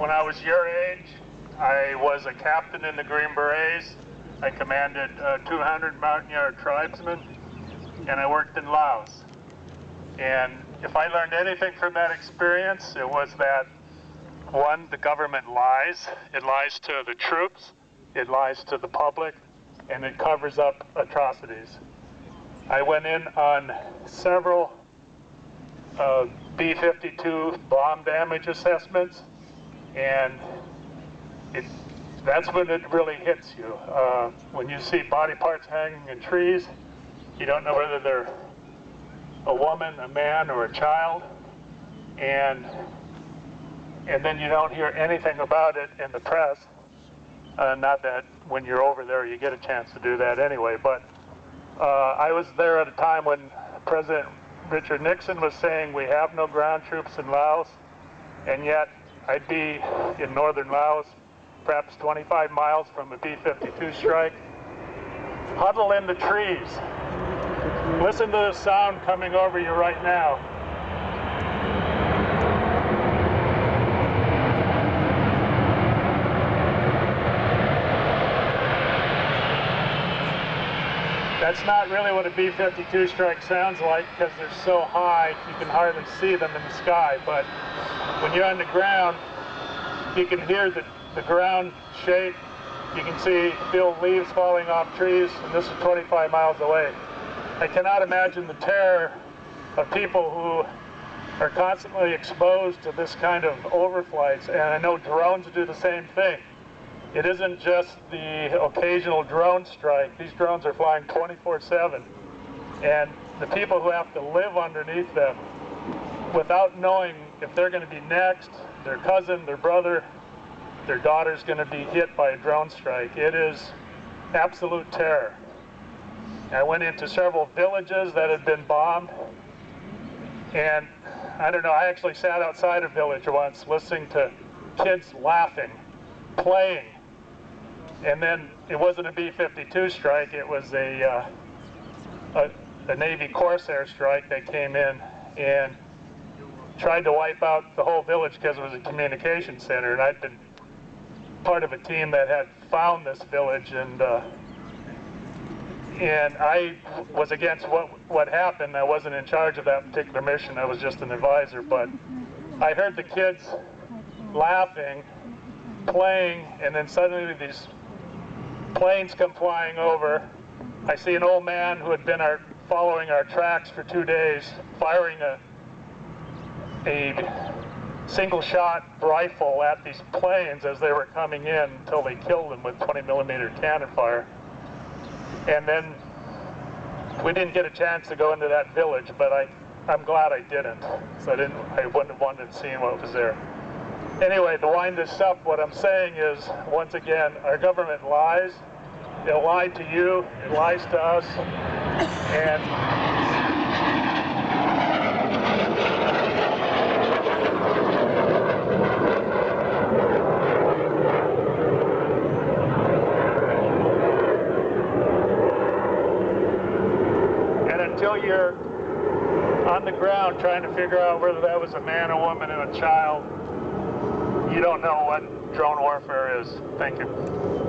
when I was your age, I was a captain in the Green Berets. I commanded 200 mountain-yard tribesmen, and I worked in Laos. And if I learned anything from that experience, it was that, one, the government lies. It lies to the troops, it lies to the public, and it covers up atrocities. I went in on several B-52 bomb damage assessments, and that's when it really hits you. When you see body parts hanging in trees, you don't know whether they're a woman, a man, or a child, and then you don't hear anything about it in the press. Not that when you're over there you get a chance to do that anyway, but I was there at a time when President Richard Nixon was saying we have no ground troops in Laos, and yet I'd be in northern Laos, perhaps 25 miles from a B-52 strike, huddle in the trees. Listen to the sound coming over you right now. That's not really what a B-52 strike sounds like, because they're so high you can hardly see them in the sky. But when you're on the ground, you can hear the ground shake. You can feel leaves falling off trees, and this is 25 miles away. I cannot imagine the terror of people who are constantly exposed to this kind of overflights, and I know drones do the same thing. It isn't just the occasional drone strike. These drones are flying 24/7, and the people who have to live underneath them without knowing if they're going to be next, their cousin, their brother, their daughter's going to be hit by a drone strike. It is absolute terror. I went into several villages that had been bombed, and I don't know, I actually sat outside a village once listening to kids laughing, playing, and then it wasn't a B-52 strike, it was a Navy Corsair strike that came in and tried to wipe out the whole village because it was a communication center, and I'd been part of a team that had found this village, and I was against what happened. I wasn't in charge of that particular mission, I was just an advisor, but I heard the kids laughing, playing, and then suddenly these planes come flying over. I see an old man who had been following our tracks for 2 days, firing a single-shot rifle at these planes as they were coming in until they killed them with 20mm cannon fire. And then we didn't get a chance to go into that village, but I'm glad I didn't. So I wouldn't have wanted to see what was there. Anyway, to wind this up, what I'm saying is, once again, our government lies. It lied to you, it lies to us, and until you're on the ground trying to figure out whether that was a man, a woman, and a child, you don't know what drone warfare is. Thank you.